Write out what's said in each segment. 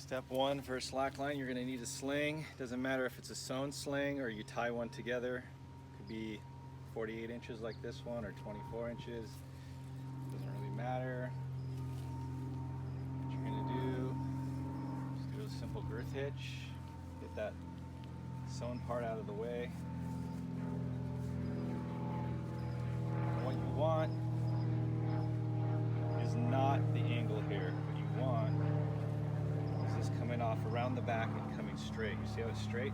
Step one for a slack line, you're going to need a sling. Doesn't matter if it's a sewn sling or you tie one together. Could be 48 inches like this one or 24 inches. Doesn't really matter. What you're going to do is do a simple girth hitch. Get that sewn part out of the way. And what you want is not the angle here. What you want is this coming off around the back and coming straight. You see how it's straight?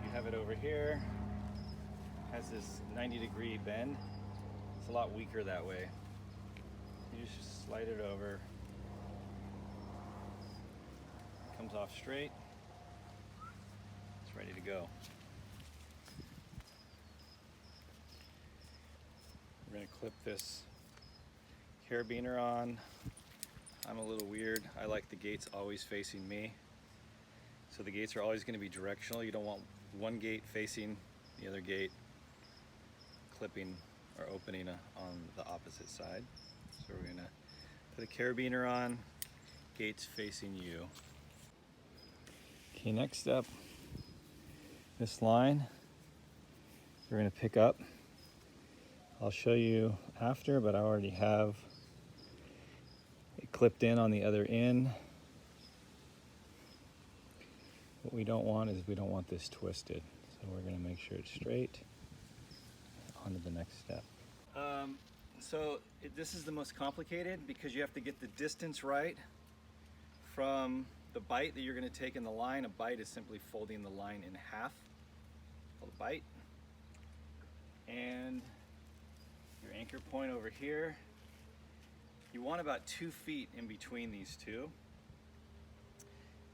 You have it over here. It has this 90-degree bend. It's a lot weaker that way. You just slide it over. It comes off straight. It's ready to go. We're going to clip this carabiner on. I'm a little weird. I like the gates always facing me. So the gates are always going to be directional. You don't want one gate facing the other gate, clipping or opening on the opposite side. So we're going to put a carabiner on, gates facing you. Okay, next up, this line you're going to pick up. I'll show you after, but I already have it clipped in on the other end. What we don't want is we don't want this twisted. So we're going to make sure it's straight. On to the next step. This is the most complicated because you have to get the distance right from the bite that you're going to take in the line. A bite is simply folding the line in half, called a bite. And your anchor point over here, you want about 2 feet in between these two.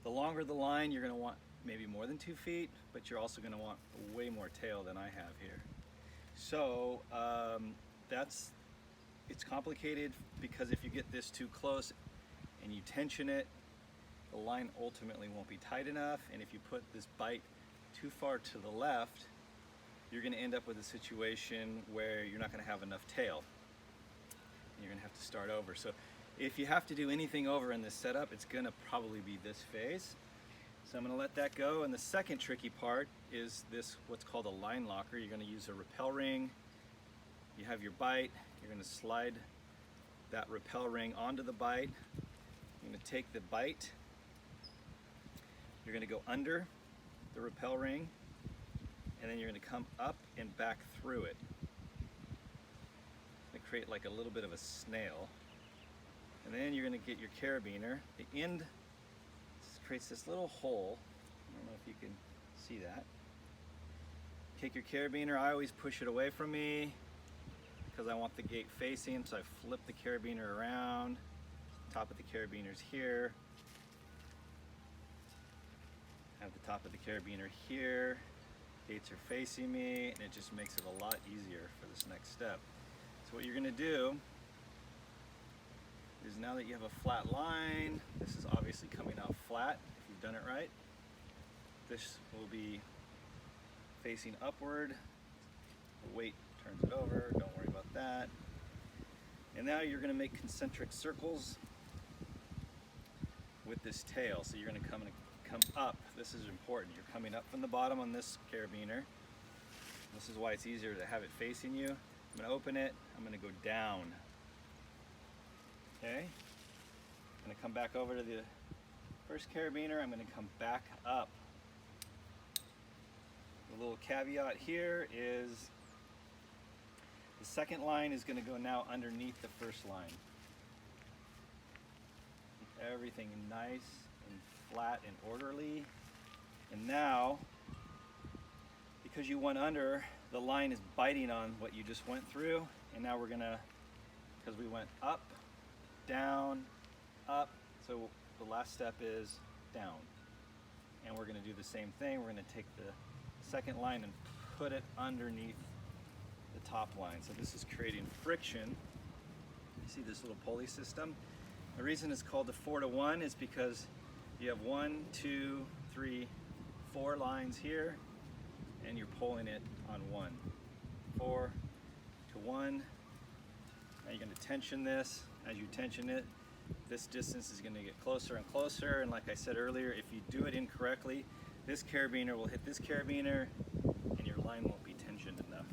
The longer the line, you're going to want maybe more than 2 feet, but you're also going to want way more tail than I have here. So it's complicated because if you get this too close and you tension it, the line ultimately won't be tight enough, and if you put this bite too far to the left, you're going to end up with a situation where you're not going to have enough tail. And you're going to have to start over. So if you have to do anything over in this setup, it's going to probably be this phase. So I'm going to let that go. And the second tricky part is this, what's called a line locker. You're going to use a rappel ring. You have your bite. You're going to slide that rappel ring onto the bite. You're going to take the bite. You're going to go under the rappel ring, and then you're going to come up and back through it. It's going to create like a little bit of a snail. And then you're going to get your carabiner. The end creates this little hole. I don't know if you can see that. Take your carabiner. I always push it away from me because I want the gate facing, so I flip the carabiner around. Top of the carabiner's here. I have the top of the carabiner here. Gates are facing me, and it just makes it a lot easier for this next step. So what you're going to do is, now that you have a flat line, this is obviously coming out flat if you've done it right. This will be facing upward. The weight turns it over, don't worry about that. And now you're going to make concentric circles with this tail. So you're going to come up. This is important. You're coming up from the bottom on this carabiner. This is why it's easier to have it facing you. I'm going to open it. I'm going to go down. Okay? I'm going to come back over to the first carabiner. I'm going to come back up. The little caveat here is the second line is going to go now underneath the first line. Keep everything nice and flat and orderly. And now, because you went under, the line is biting on what you just went through. And now we're going to, because we went up, down, up, so the last step is down. And we're going to do the same thing. We're going to take the second line and put it underneath the top line. So this is creating friction. You see this little pulley system? The reason it's called the 4-to-1 is because you have 1, 2, 3, 4 lines here, and you're pulling it on 1. 4 to 1. Now you're going to tension this. As you tension it, this distance is going to get closer and closer, and like I said earlier, if you do it incorrectly, this carabiner will hit this carabiner and your line won't be tensioned enough.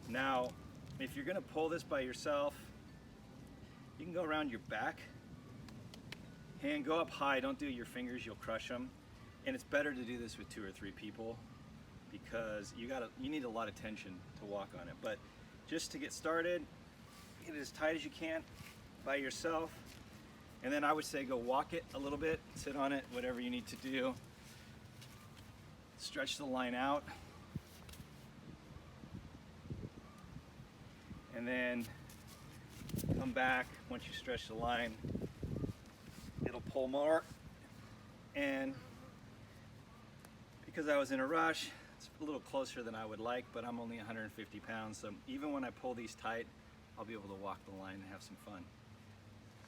Now, if you're going to pull this by yourself, you can go around your back, hand go up high, don't do your fingers, you'll crush them. And it's better to do this with 2 or 3 people because you need a lot of tension to walk on it. But just to get started, get it as tight as you can by yourself. And then I would say go walk it a little bit, sit on it, whatever you need to do. Stretch the line out. And then come back. Once you stretch the line, it'll pull more. And because I was in a rush, it's a little closer than I would like, but I'm only 150 pounds, so even when I pull these tight, I'll be able to walk the line and have some fun.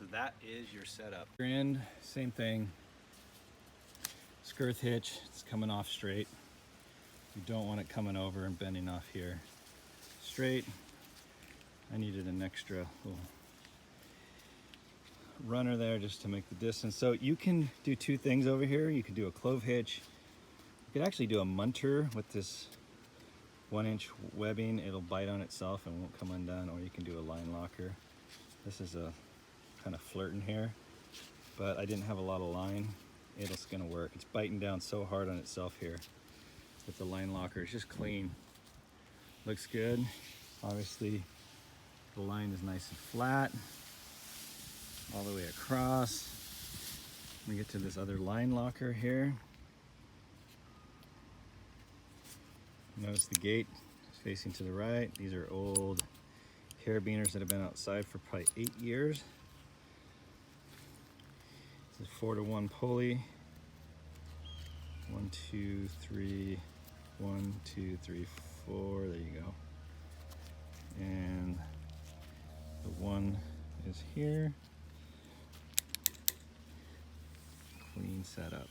So that is your setup. And same thing, skirth hitch, it's coming off straight. You don't want it coming over and bending off here. Straight. I needed an extra little runner there just to make the distance. So you can do 2 things over here. You can do a clove hitch. You could actually do a munter with this 1-inch webbing. It'll bite on itself and won't come undone, or you can do a line locker. This is a kind of flirting here, but I didn't have a lot of line. It's gonna work. It's biting down so hard on itself here with the line locker. It's just clean. Looks good. Obviously, the line is nice and flat all the way across. We get to this other line locker here. Notice the gate is facing to the right. These are old carabiners that have been outside for probably 8 years. This is 4-to-1 pulley. 1, 2, 3, 1, 2, 3, 4. There you go. And the one is here. Clean setup.